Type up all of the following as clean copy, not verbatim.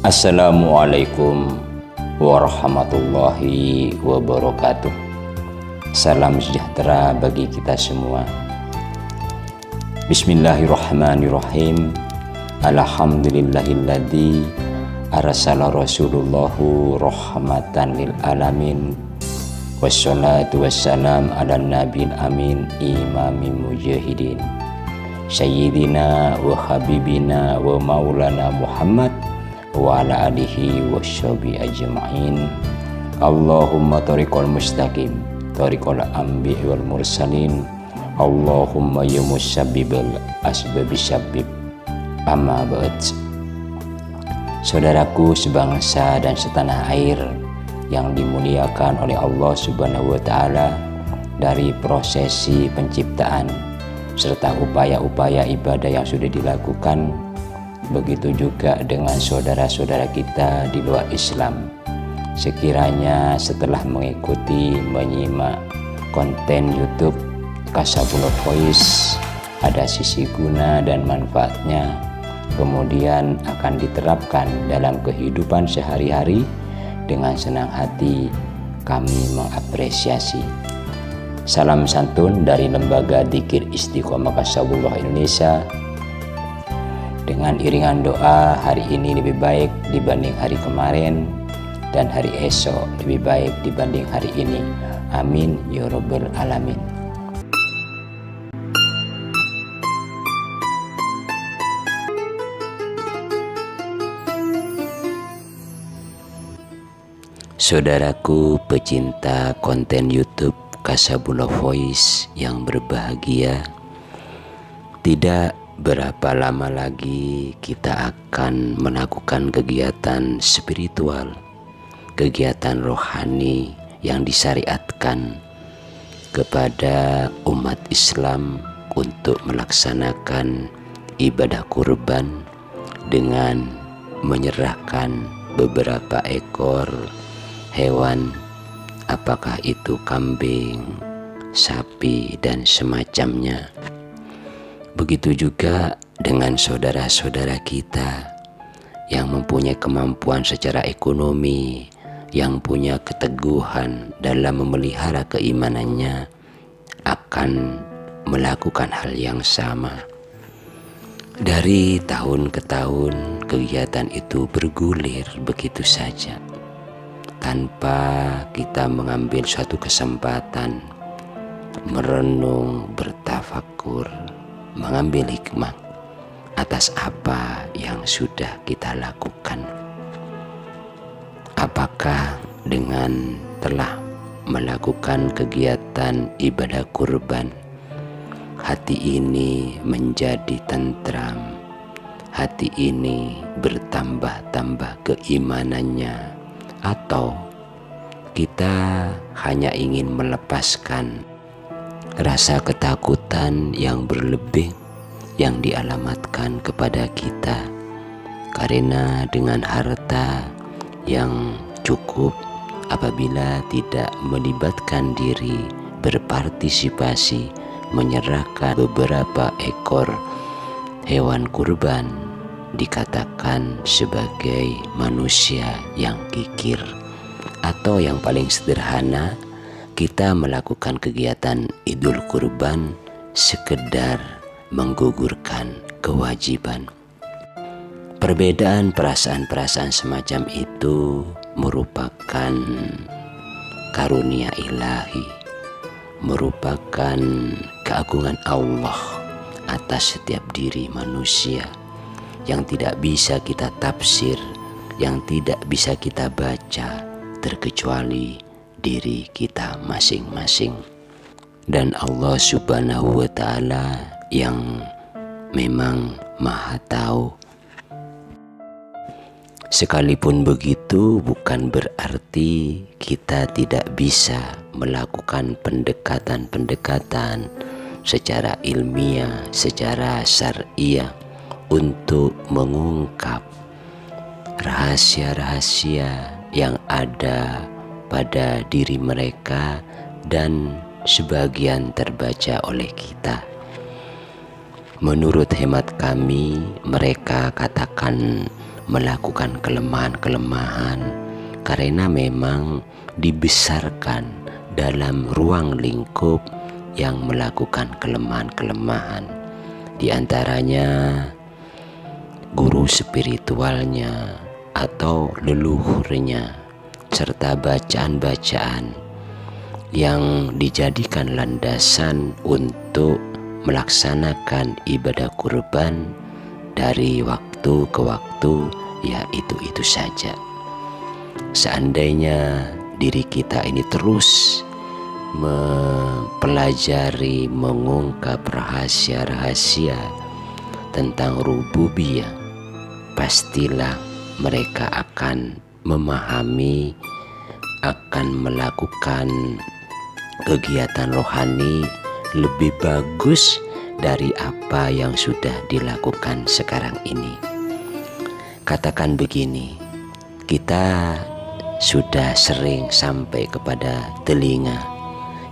Assalamualaikum warahmatullahi wabarakatuh. Salam sejahtera bagi kita semua. Bismillahirrahmanirrahim. Alhamdulillahilladzi arsala rasulullahu rahmatan lil alamin. Wassalatu wassalam ala nabil amin imamil mujahidin sayyidina wa habibina wa maulana Muhammad wa ala alihi wa sahbihi ajma'in. Allahumma tariqal mustaqim tariqal anbiya wal mursalin. Allahumma ya musabbibal asbabi sabbib. Amma ba'd. Saudaraku sebangsa dan setanah air yang dimuliakan oleh Allah Subhanahu wa taala, dari prosesi penciptaan serta upaya-upaya ibadah yang sudah dilakukan, begitu juga dengan saudara-saudara kita di luar Islam. Sekiranya setelah mengikuti, menyimak konten YouTube Kasabullah Voice, ada sisi guna dan manfaatnya, kemudian akan diterapkan dalam kehidupan sehari-hari, dengan senang hati kami mengapresiasi. Salam santun dari Lembaga Dzikir Istiqomah Kasabullah Indonesia. Dengan iringan doa, hari ini lebih baik dibanding hari kemarin, dan hari esok lebih baik dibanding hari ini. Amin ya rabbal alamin. Saudaraku pecinta konten YouTube Kasabullah Voice yang berbahagia, tidak berapa lama lagi kita akan melakukan kegiatan spiritual, kegiatan rohani yang disyariatkan kepada umat Islam untuk melaksanakan ibadah kurban dengan menyerahkan beberapa ekor hewan, apakah itu kambing, sapi, dan semacamnya. Begitu juga dengan saudara-saudara kita yang mempunyai kemampuan secara ekonomi, yang punya keteguhan dalam memelihara keimanannya, akan melakukan hal yang sama. Dari tahun ke tahun kegiatan itu bergulir begitu saja, tanpa kita mengambil suatu kesempatan merenung, bertafakur, mengambil hikmah atas apa yang sudah kita lakukan. Apakah dengan telah melakukan kegiatan ibadah kurban, hati ini menjadi tentram, hati ini bertambah-tambah keimanannya, atau kita hanya ingin melepaskan rasa ketakutan yang berlebih yang dialamatkan kepada kita karena dengan harta yang cukup, apabila tidak melibatkan diri berpartisipasi menyerahkan beberapa ekor hewan kurban, dikatakan sebagai manusia yang kikir. Atau yang paling sederhana, kita melakukan kegiatan Idul Kurban sekedar menggugurkan kewajiban. Perbedaan perasaan-perasaan semacam itu merupakan karunia ilahi, merupakan keagungan Allah atas setiap diri manusia, yang tidak bisa kita tafsir, yang tidak bisa kita baca, terkecuali diri kita masing-masing. Dan Allah Subhanahu wa ta'ala yang memang maha tahu. Sekalipun begitu, bukan berarti kita tidak bisa melakukan pendekatan-pendekatan secara ilmiah, secara syariah, untuk mengungkap rahasia-rahasia yang ada pada diri mereka dan sebagian terbaca oleh kita. Menurut hemat kami, mereka katakan melakukan kelemahan-kelemahan karena memang dibesarkan dalam ruang lingkup yang melakukan kelemahan-kelemahan. Di antaranya guru spiritualnya atau leluhurnya, serta bacaan-bacaan yang dijadikan landasan untuk melaksanakan ibadah kurban dari waktu ke waktu, ya itu saja. Seandainya diri kita ini terus mempelajari, mengungkap rahasia-rahasia tentang rububiyah, pastilah mereka akan memahami, akan melakukan kegiatan rohani lebih bagus dari apa yang sudah dilakukan sekarang ini. Katakan begini, kita sudah sering sampai kepada telinga,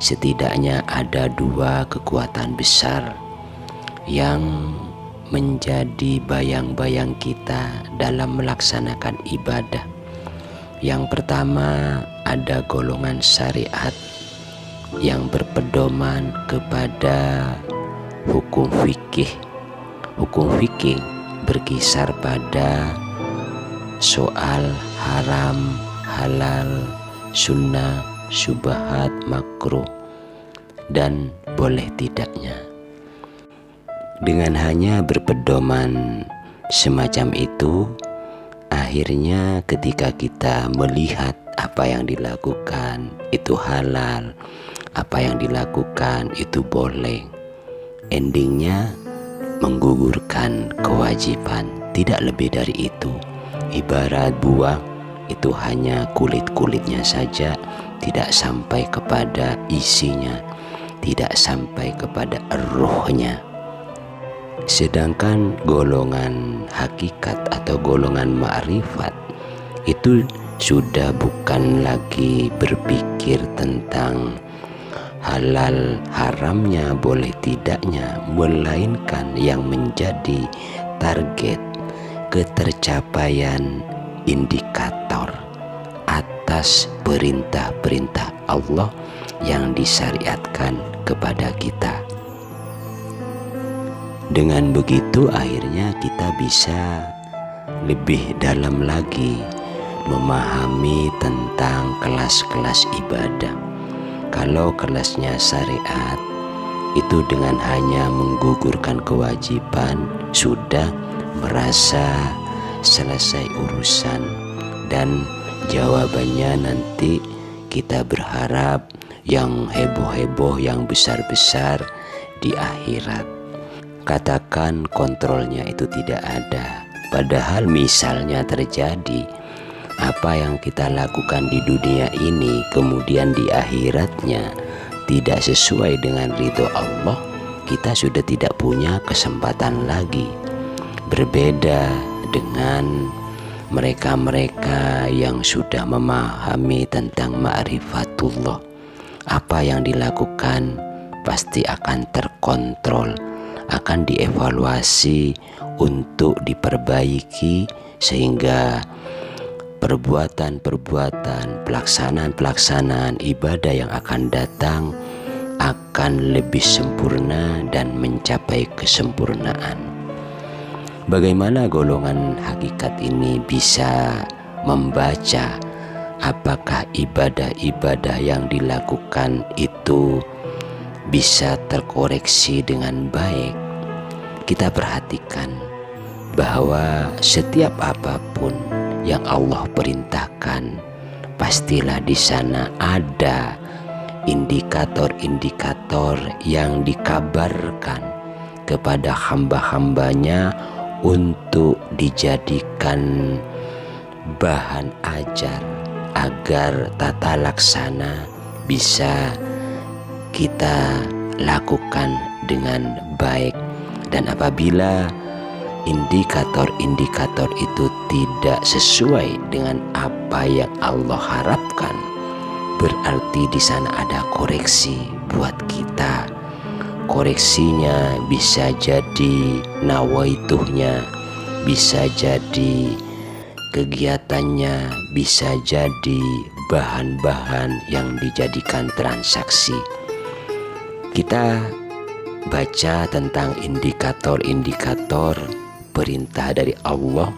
setidaknya ada dua kekuatan besar yang menjadi bayang-bayang kita dalam melaksanakan ibadah. Yang pertama, ada golongan syariat yang berpedoman kepada hukum fikih. Hukum fikih berkisar pada soal haram, halal, sunnah, syubhat, makruh, dan boleh tidaknya. Dengan hanya berpedoman semacam itu, akhirnya ketika kita melihat apa yang dilakukan itu halal, apa yang dilakukan itu boleh, endingnya menggugurkan kewajiban, tidak lebih dari itu. Ibarat buah, itu hanya kulit-kulitnya saja, tidak sampai kepada isinya, tidak sampai kepada ruhnya. Sedangkan golongan hakikat atau golongan ma'rifat itu sudah bukan lagi berpikir tentang halal haramnya, boleh tidaknya, melainkan yang menjadi target ketercapaian indikator atas perintah-perintah Allah yang disyariatkan kepada kita. Dengan begitu akhirnya kita bisa lebih dalam lagi memahami tentang kelas-kelas ibadah. Kalau kelasnya syariat itu dengan hanya menggugurkan kewajiban sudah merasa selesai urusan, dan jawabannya nanti kita berharap yang heboh-heboh, yang besar-besar di akhirat. Katakan kontrolnya itu tidak ada, padahal misalnya terjadi apa yang kita lakukan di dunia ini kemudian di akhiratnya tidak sesuai dengan ridho Allah, kita sudah tidak punya kesempatan lagi. Berbeda dengan mereka-mereka yang sudah memahami tentang ma'rifatullah, apa yang dilakukan pasti akan terkontrol, akan dievaluasi untuk diperbaiki, sehingga perbuatan-perbuatan, pelaksanaan-pelaksanaan ibadah yang akan datang akan lebih sempurna dan mencapai kesempurnaan. Bagaimana golongan hakikat ini bisa membaca apakah ibadah-ibadah yang dilakukan itu bisa terkoreksi dengan baik? Kita perhatikan bahwa setiap apapun yang Allah perintahkan, pastilah di sana ada indikator-indikator yang dikabarkan kepada hamba-hambanya untuk dijadikan bahan ajar agar tata laksana bisa kita lakukan dengan baik. Dan apabila indikator-indikator itu tidak sesuai dengan apa yang Allah harapkan, berarti di sana ada koreksi buat kita. Koreksinya bisa jadi nawaituhnya, bisa jadi kegiatannya bisa jadi bahan-bahan yang dijadikan transaksi. Kita baca tentang indikator-indikator perintah dari Allah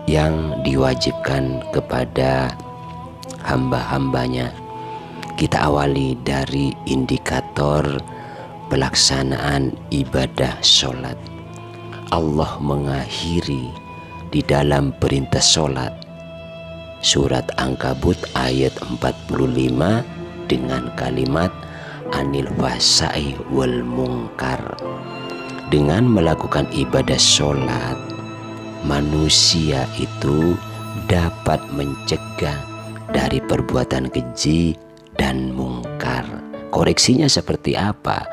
yang diwajibkan kepada hamba-hambanya. Kita awali dari indikator pelaksanaan ibadah sholat. Allah mengakhiri di dalam perintah sholat surat Ankabut ayat 45 dengan kalimat anil fahsai wal mungkar. Dengan melakukan ibadah sholat, manusia itu dapat mencegah dari perbuatan keji dan mungkar. Koreksinya seperti apa?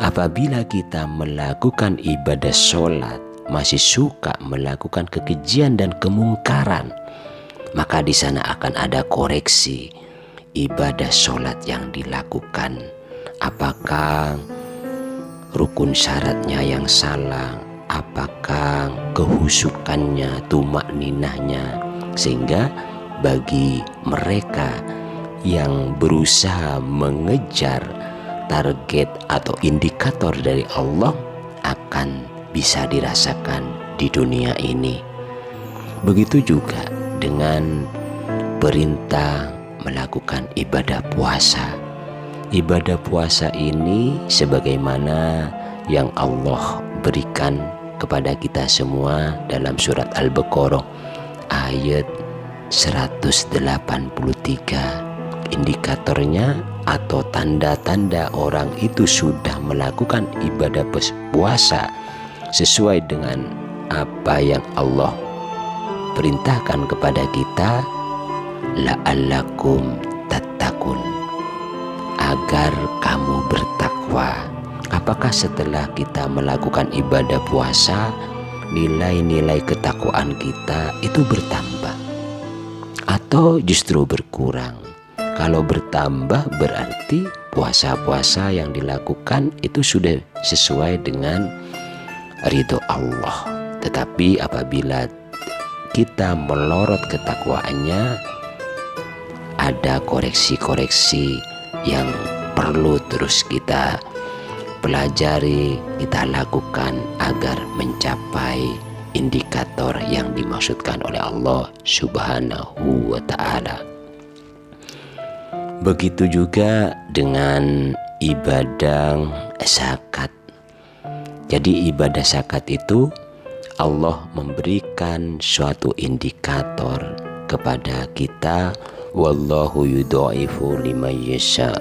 Apabila kita melakukan ibadah sholat masih suka melakukan kekejian dan kemungkaran, maka di sana akan ada koreksi ibadah sholat yang dilakukan. Apakah rukun syaratnya yang salah? Apakah kehusukannya, tumakninahnya? Sehingga bagi mereka yang berusaha mengejar target atau indikator dari Allah akan bisa dirasakan di dunia ini. Begitu juga dengan perintah melakukan ibadah puasa. Ibadah puasa ini sebagaimana yang Allah berikan kepada kita semua dalam surat Al-Baqarah ayat 183. Indikatornya atau tanda-tanda orang itu sudah melakukan ibadah puasa sesuai dengan apa yang Allah perintahkan kepada kita, la'allakum tattaqun, agar kamu bertakwa. Apakah setelah kita melakukan ibadah puasa, nilai-nilai ketakwaan kita itu bertambah atau justru berkurang? Kalau bertambah berarti puasa-puasa yang dilakukan itu sudah sesuai dengan ridho Allah. Tetapi apabila kita melorot ketakwaannya, ada koreksi-koreksi yang perlu terus kita pelajari, kita lakukan agar mencapai indikator yang dimaksudkan oleh Allah Subhanahu wa ta'ala. Begitu juga dengan ibadah zakat. Jadi ibadah zakat itu Allah memberikan suatu indikator kepada kita, wallahu yudha'ifu liman yasha.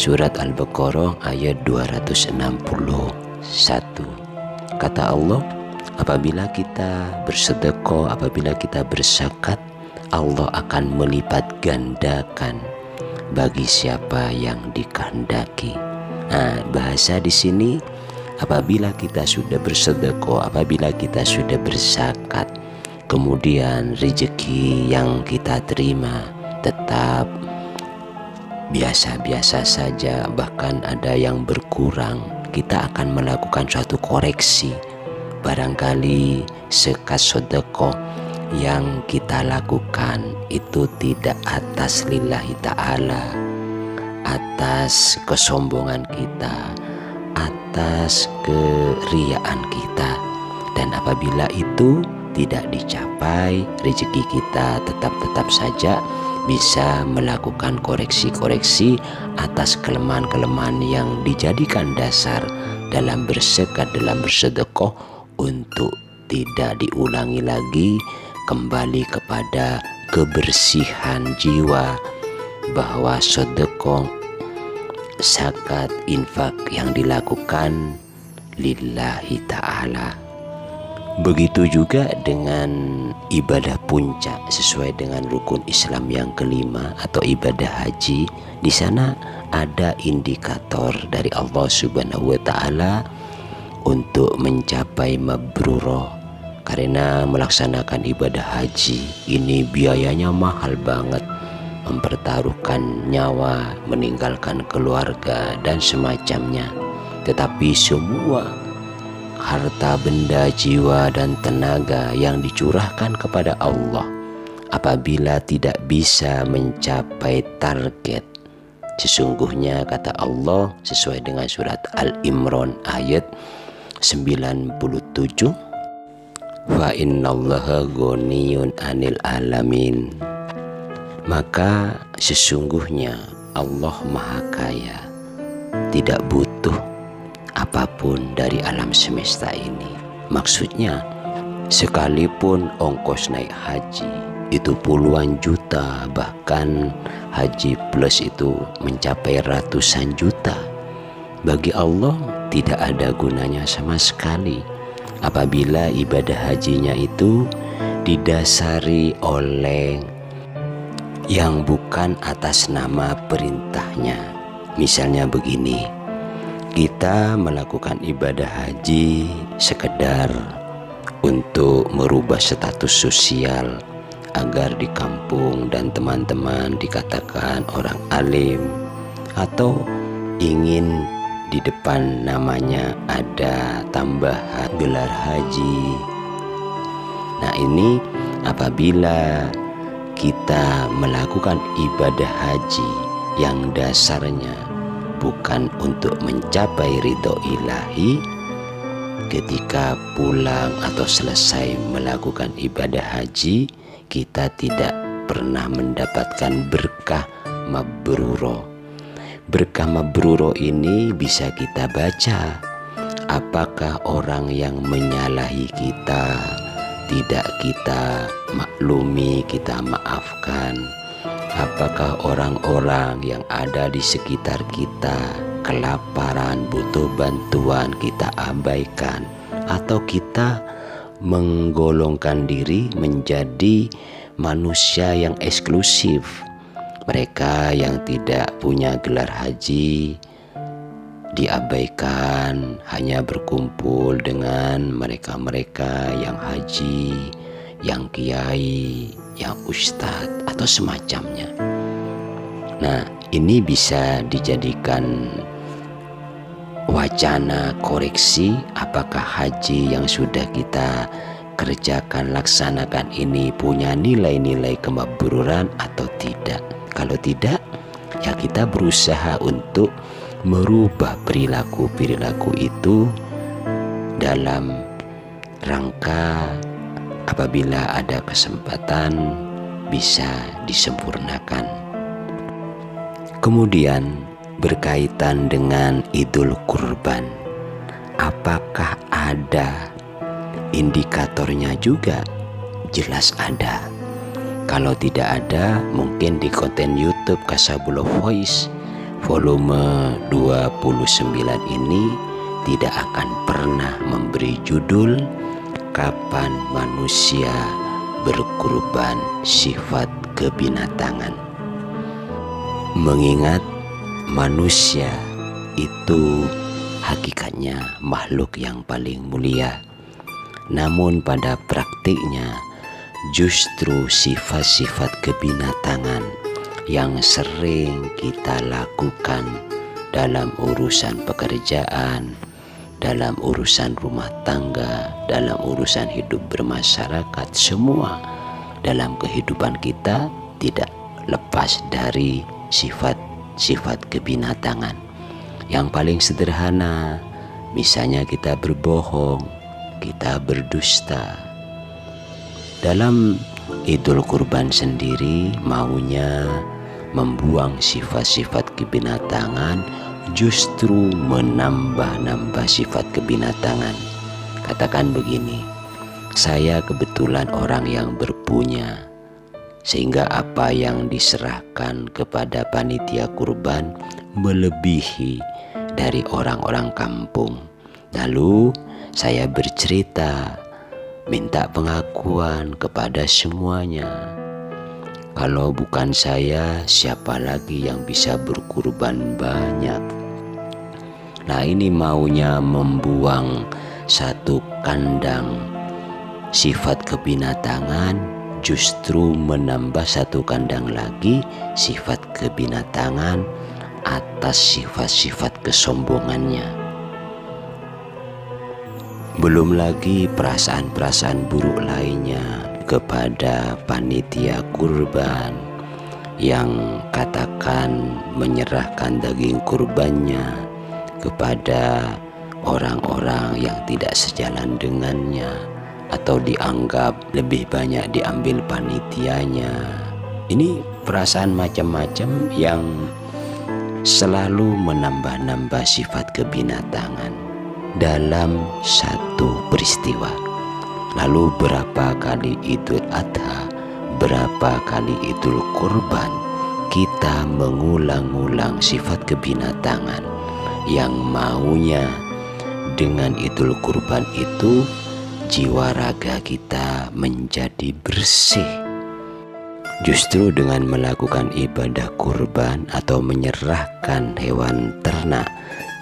Surat Al-Baqarah ayat 261. Kata Allah, apabila kita bersedekah, apabila kita berzakat, Allah akan melipat gandakan bagi siapa yang dikehendaki. Nah, bahasa di sini apabila kita sudah bersedekah, apabila kita sudah berzakat, kemudian rezeki yang kita terima tetap biasa-biasa saja, bahkan ada yang berkurang, kita akan melakukan suatu koreksi. Barangkali sekas sedekah yang kita lakukan itu tidak atas lillahi ta'ala, atas kesombongan kita, atas keriaan kita. Dan apabila itu tidak dicapai, rezeki kita tetap saja bisa melakukan koreksi-koreksi atas kelemahan-kelemahan yang dijadikan dasar dalam berzakat, dalam bersedekah, untuk tidak diulangi lagi, kembali kepada kebersihan jiwa, bahwa sedekah, zakat, infak yang dilakukan lillahi ta'ala. Begitu juga dengan ibadah puncak sesuai dengan rukun Islam yang kelima atau ibadah haji. Di sana ada indikator dari Allah Subhanahu wa ta'ala untuk mencapai mabrurah. Karena melaksanakan ibadah haji ini biayanya mahal banget, mempertaruhkan nyawa, meninggalkan keluarga dan semacamnya. Tetapi semua harta benda, jiwa dan tenaga yang dicurahkan kepada Allah apabila tidak bisa mencapai target. Sesungguhnya kata Allah sesuai dengan surat Al-Imran ayat 97, fa innallaha ghaniyun 'anil alamin. Maka sesungguhnya Allah Maha Kaya, tidak butuh apapun dari alam semesta ini. Maksudnya sekalipun ongkos naik haji itu puluhan juta, bahkan haji plus itu mencapai ratusan juta, bagi Allah tidak ada gunanya sama sekali apabila ibadah hajinya itu didasari oleh yang bukan atas nama perintahnya. Misalnya begini, kita melakukan ibadah haji sekedar untuk merubah status sosial agar di kampung dan teman-teman dikatakan orang alim, atau ingin di depan namanya ada tambahan gelar haji. Nah, ini apabila kita melakukan ibadah haji yang dasarnya bukan untuk mencapai ridho ilahi, ketika pulang atau selesai melakukan ibadah haji, kita tidak pernah mendapatkan berkah mabruro. Berkah mabruro ini bisa kita baca. Apakah orang yang menyalahi kita tidak kita maklumi, kita maafkan? Apakah orang-orang yang ada di sekitar kita kelaparan, butuh bantuan, kita abaikan? Atau kita menggolongkan diri menjadi manusia yang eksklusif? Mereka yang tidak punya gelar haji diabaikan, hanya berkumpul dengan mereka-mereka yang haji, yang kiai, yang ustadz atau semacamnya. Nah, ini bisa dijadikan wacana koreksi, apakah haji yang sudah kita kerjakan, laksanakan ini punya nilai-nilai kemakburan atau tidak. Kalau tidak, ya kita berusaha untuk merubah perilaku-perilaku itu dalam rangka apabila ada kesempatan bisa disempurnakan. Kemudian berkaitan dengan Idul Kurban, apakah ada indikatornya juga? Jelas ada. Kalau tidak ada, mungkin di konten YouTube Kasabullah Voice volume 29 ini tidak akan pernah memberi judul Kapan Manusia Berkurban Sifat Kebinatangan. Mengingat manusia itu hakikatnya makhluk yang paling mulia, namun pada praktiknya justru sifat-sifat kebinatangan yang sering kita lakukan dalam urusan pekerjaan, dalam urusan rumah tangga, dalam urusan hidup bermasyarakat, semua dalam kehidupan kita tidak lepas dari sifat-sifat kebinatangan. Yang paling sederhana, misalnya kita berbohong, kita berdusta. Dalam Idul Kurban sendiri maunya membuang sifat-sifat kebinatangan, justru menambah-nambah sifat kebinatangan. Katakan begini, saya kebetulan orang yang berpunya, sehingga apa yang diserahkan kepada panitia kurban melebihi dari orang-orang kampung. Lalu saya bercerita, minta pengakuan kepada semuanya. Kalau bukan saya, siapa lagi yang bisa berkurban banyak? Nah, ini maunya membuang satu kandang sifat kebinatangan, justru menambah satu kandang lagi sifat kebinatangan atas sifat-sifat kesombongannya. Belum lagi perasaan-perasaan buruk lainnya kepada panitia kurban yang katakan menyerahkan daging kurbannya kepada orang-orang yang tidak sejalan dengannya, atau dianggap lebih banyak diambil panitianya. Ini perasaan macam-macam yang selalu menambah-nambah sifat kebinatangan dalam satu peristiwa. Lalu berapa kali Idul Adha, berapa kali Idul Kurban, kita mengulang-ulang sifat kebinatangan yang maunya dengan Idul Kurban itu jiwa raga kita menjadi bersih. Justru dengan melakukan ibadah kurban atau menyerahkan hewan ternak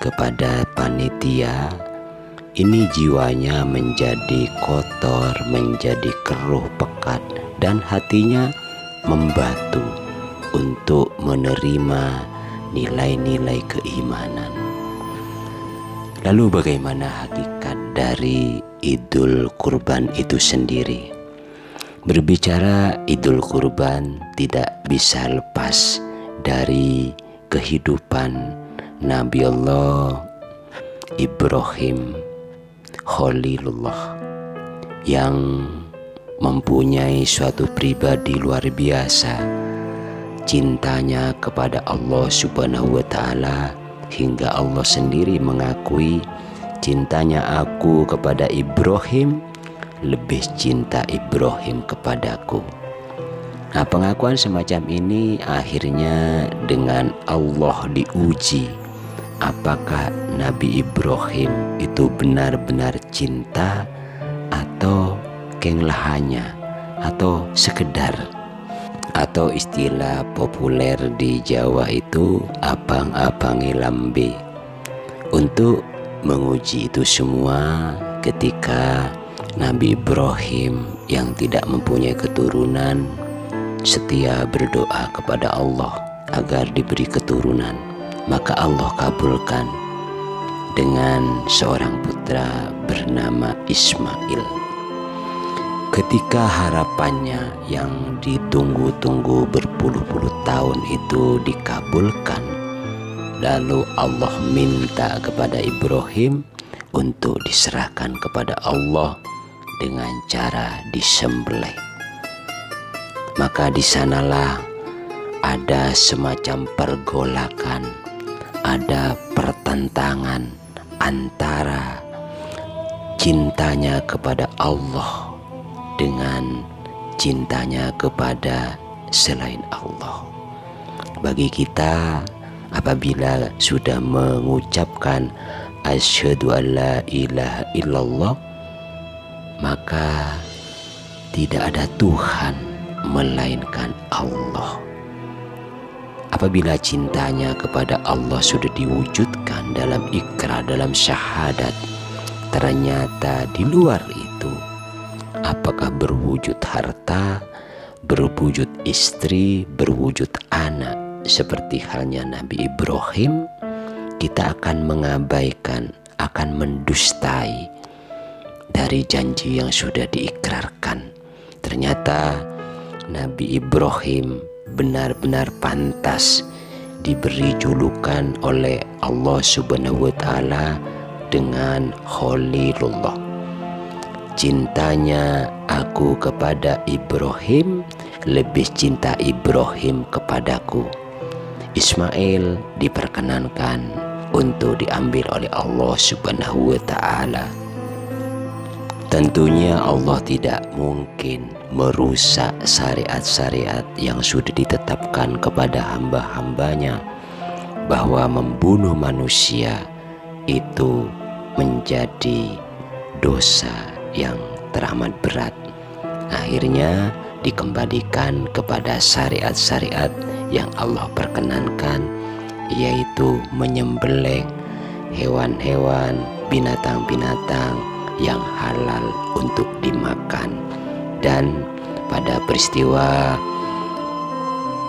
kepada panitia, ini jiwanya menjadi kotor, menjadi keruh pekat, dan hatinya membatu untuk menerima nilai-nilai keimanan. Lalu bagaimana hakikat dari Idul Kurban itu sendiri? Berbicara Idul Kurban tidak bisa lepas dari kehidupan Nabi Allah Ibrahim Khalilullah yang mempunyai suatu pribadi luar biasa, cintanya kepada Allah Subhanahu wa Ta'ala, hingga Allah sendiri mengakui, cintanya aku kepada Ibrahim lebih cinta Ibrahim kepadaku. Nah, pengakuan semacam ini akhirnya dengan Allah diuji, apakah Nabi Ibrahim itu benar-benar cinta atau kenglahannya, atau sekedar, atau istilah populer di Jawa itu abang-abangi lambe. Untuk menguji itu semua, ketika Nabi Ibrahim yang tidak mempunyai keturunan setia berdoa kepada Allah agar diberi keturunan, maka Allah kabulkan dengan seorang putra bernama Ismail. Ketika harapannya yang ditunggu-tunggu berpuluh-puluh tahun itu dikabulkan, lalu Allah minta kepada Ibrahim untuk diserahkan kepada Allah dengan cara disembelih. Maka di sanalah ada semacam pergolakan, ada pertentangan antara cintanya kepada Allah dengan cintanya kepada selain Allah. Bagi kita, apabila sudah mengucapkan asyhadu an la ilaha illallah, maka tidak ada Tuhan melainkan Allah. Apabila cintanya kepada Allah sudah diwujudkan dalam ikrar, dalam syahadat, ternyata di luar itu, apakah berwujud harta, berwujud istri, berwujud anak, seperti halnya Nabi Ibrahim, kita akan mengabaikan, akan mendustai dari janji yang sudah diikrarkan. Ternyata Nabi Ibrahim benar-benar pantas diberi julukan oleh Allah Subhanahu wa Ta'ala dengan Khalilullah. Cintanya aku kepada Ibrahim lebih cinta Ibrahim kepadaku. Ismail diperkenankan untuk diambil oleh Allah Subhanahu wa Ta'ala. Tentunya Allah tidak mungkin merusak syariat-syariat yang sudah ditetapkan kepada hamba-hambanya, bahwa membunuh manusia itu menjadi dosa yang teramat berat. Akhirnya dikembalikan kepada syariat-syariat yang Allah perkenankan, yaitu menyembelih hewan-hewan, binatang-binatang yang halal untuk dimakan. Dan pada peristiwa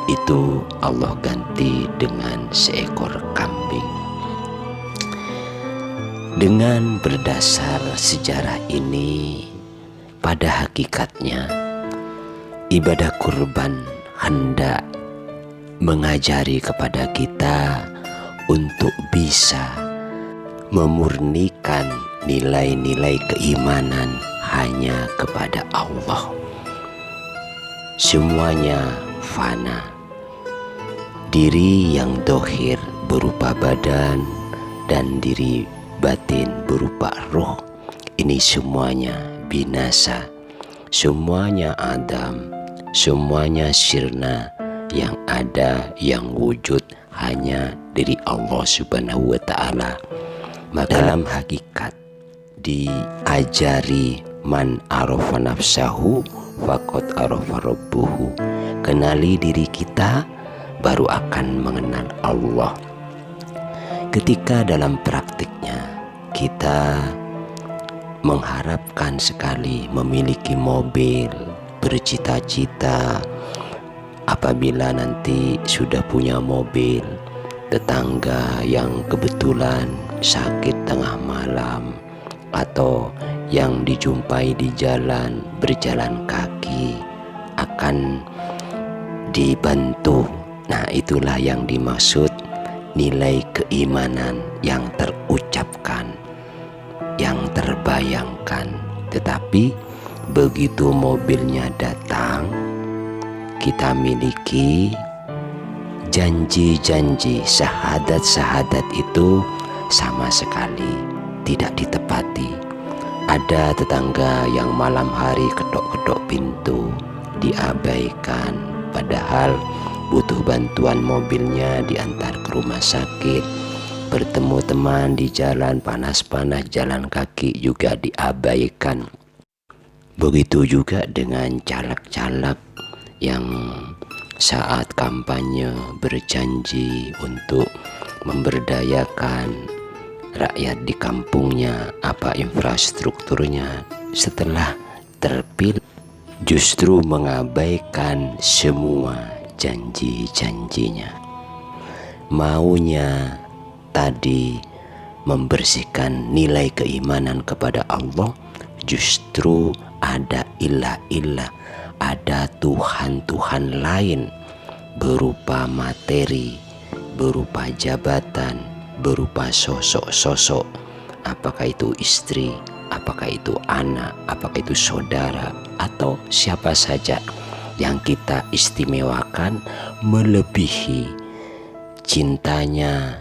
itu Allah ganti dengan seekor kambing. Dengan berdasar sejarah ini, pada hakikatnya ibadah kurban hendak mengajari kepada kita untuk bisa memurnikan nilai-nilai keimanan hanya kepada Allah. Semuanya fana. Diri yang dohir berupa badan dan diri batin berupa roh, ini semuanya binasa, semuanya adam, semuanya sirna. Yang ada, yang wujud hanya dari Allah Subhanahu wa Ta'ala. Maka dalam hakikat diajari man arafa nafsahu faqad arafa rabbuhu. Kenali diri kita baru akan mengenal Allah. Ketika dalam praktiknya kita mengharapkan sekali memiliki mobil, bercita-cita apabila nanti sudah punya mobil, tetangga yang kebetulan sakit tengah malam atau yang dijumpai di jalan berjalan kaki akan dibantu. Nah, itulah yang dimaksud nilai keimanan yang terucapkan, yang terbayangkan. Tetapi begitu mobilnya datang, kita miliki janji-janji, syahadat-syahadat itu sama sekali tidak ditepati. Ada tetangga yang malam hari ketok-ketok pintu, diabaikan, padahal butuh bantuan mobilnya diantar ke rumah sakit. Bertemu teman di jalan panas-panas jalan kaki juga diabaikan. Begitu juga dengan caleg-caleg yang saat kampanye berjanji untuk memberdayakan rakyat di kampungnya, apa infrastrukturnya, setelah terpilih justru mengabaikan semua janji-janjinya. Maunya tadi membersihkan nilai keimanan kepada Allah, justru ada ilah-ilah, ada Tuhan-Tuhan lain berupa materi, berupa jabatan, berupa sosok-sosok, apakah itu istri, apakah itu anak, apakah itu saudara, atau siapa saja yang kita istimewakan melebihi cintanya,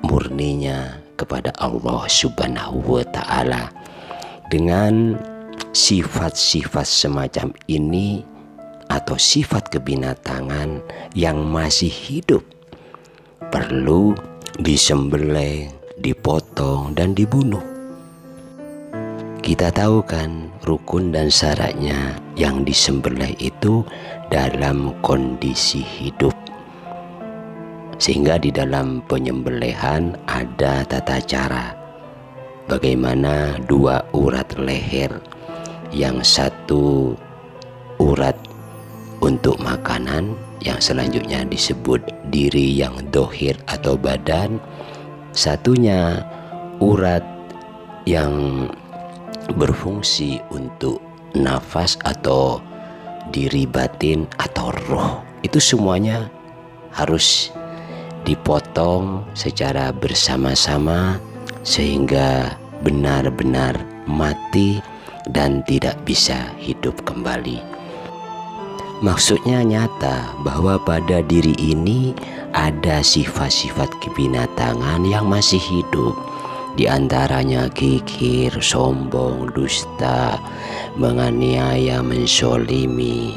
murninya kepada Allah Subhanahu wa Ta'ala. Dengan sifat-sifat semacam ini atau sifat kebinatangan yang masih hidup perlu disembelih, dipotong dan dibunuh. Kita tahu kan rukun dan syaratnya yang disembelih itu dalam kondisi hidup. Sehingga di dalam penyembelihan ada tata cara. Bagaimana dua urat leher, yang satu urat untuk makanan, yang selanjutnya disebut diri yang dohir atau badan, satunya urat yang berfungsi untuk nafas atau diri batin atau roh. Itu semuanya harus dipotong secara bersama-sama sehingga benar-benar mati dan tidak bisa hidup kembali. Maksudnya nyata bahwa pada diri ini ada sifat-sifat kebinatangan yang masih hidup. Di antaranya kikir, sombong, dusta, menganiaya, mensolimi,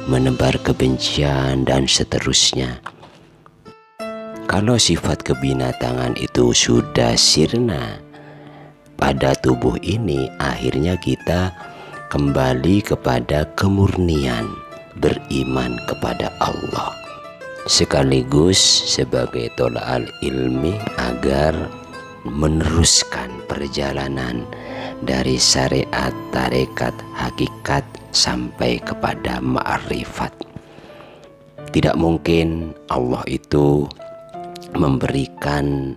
menebar kebencian, dan seterusnya. Kalau sifat kebinatangan itu sudah sirna pada tubuh ini, akhirnya kita kembali kepada kemurnian, beriman kepada Allah, sekaligus sebagai tola'al ilmi agar meneruskan perjalanan dari syariat, tarekat, hakikat sampai kepada ma'rifat. Tidak mungkin Allah itu memberikan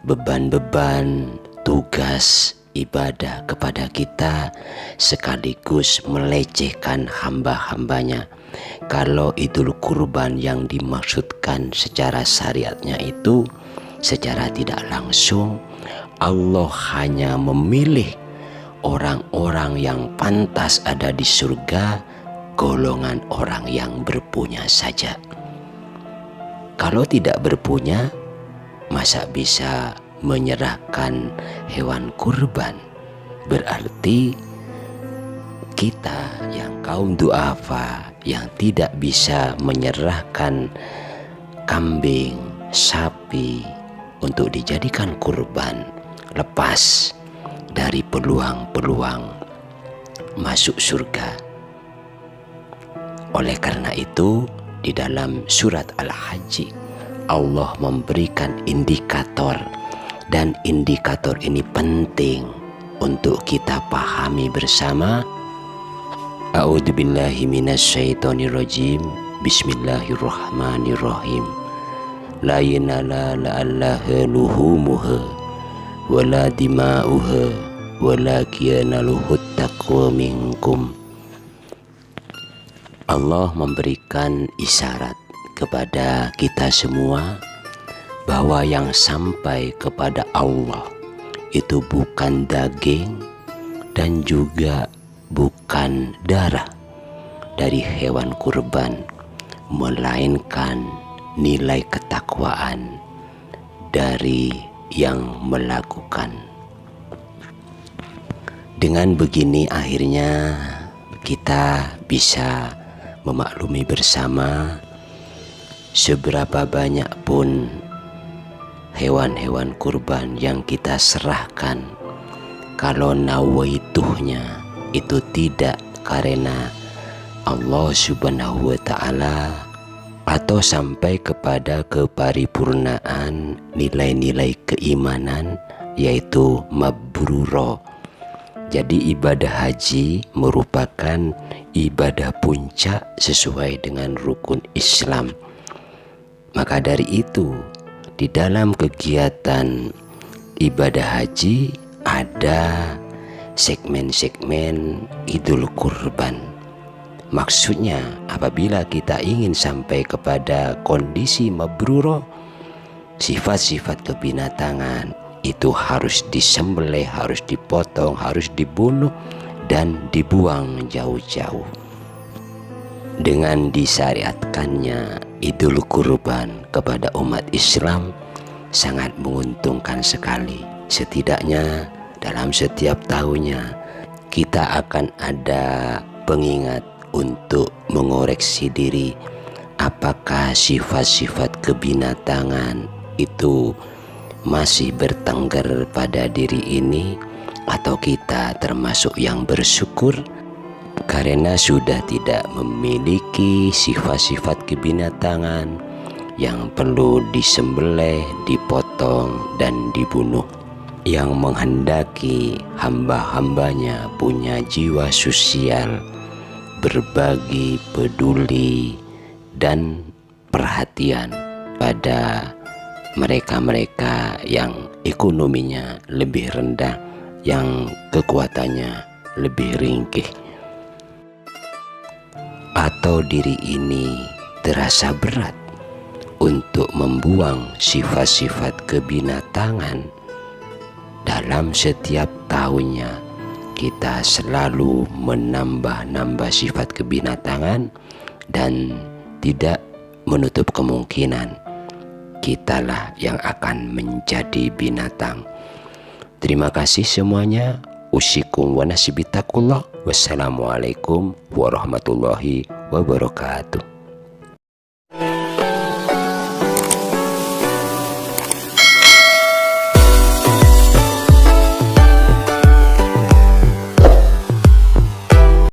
beban-beban tugas ibadah kepada kita sekaligus melecehkan hamba-hambanya. Kalau Idul Kurban yang dimaksudkan secara syariatnya itu secara tidak langsung Allah hanya memilih orang-orang yang pantas ada di surga, golongan orang yang berpunya saja. Kalau tidak berpunya, masa bisa menyerahkan hewan kurban? Berarti kita yang kaum du'afa yang tidak bisa menyerahkan kambing, sapi untuk dijadikan kurban, lepas dari peluang-peluang masuk surga. Oleh karena itu, di dalam surat Al-Hajj Allah memberikan indikator, dan indikator ini penting untuk kita pahami bersama. A'udzubillahi minasyaitonirrajim. Bismillahirrahmanirrahim. La yanala la'allaha luhumuha wala dima'uha walakin yanaluhut taqwa minkum. Allah memberikan isyarat kepada kita semua bahwa yang sampai kepada Allah itu bukan daging dan juga bukan darah dari hewan kurban, melainkan nilai ketakwaan dari yang melakukan. Dengan begini akhirnya kita bisa memaklumi bersama seberapa banyak pun hewan-hewan kurban yang kita serahkan, kalau nawaituhnya itu tidak karena Allah Subhanahu wa Ta'ala atau sampai kepada keparipurnaan nilai-nilai keimanan, yaitu mabruro. Jadi ibadah haji merupakan ibadah puncak sesuai dengan rukun Islam. Maka dari itu, di dalam kegiatan ibadah haji ada segmen-segmen Idul Kurban. Maksudnya apabila kita ingin sampai kepada kondisi mabruro, sifat-sifat kebinatangan itu harus disembelih, harus dipotong, harus dibunuh dan dibuang jauh-jauh. Dengan disyariatkannya Idul Kurban kepada umat Islam sangat menguntungkan sekali. Setidaknya dalam setiap tahunnya kita akan ada pengingat untuk mengoreksi diri, apakah sifat-sifat kebinatangan itu masih bertengger pada diri ini, atau kita termasuk yang bersyukur karena sudah tidak memiliki sifat-sifat kebinatangan yang perlu disembelih, dipotong dan dibunuh, yang menghendaki hamba-hambanya punya jiwa sosial, berbagi, peduli dan perhatian pada mereka-mereka yang ekonominya lebih rendah, yang kekuatannya lebih ringkih. Atau diri ini terasa berat untuk membuang sifat-sifat kebinatangan. Dalam setiap tahunnya kita selalu menambah-nambah sifat kebinatangan, dan tidak menutup kemungkinan kitalah yang akan menjadi binatang. Terima kasih semuanya. Usikum wa nasibitakullah. Wassalamualaikum warahmatullahi wabarakatuh.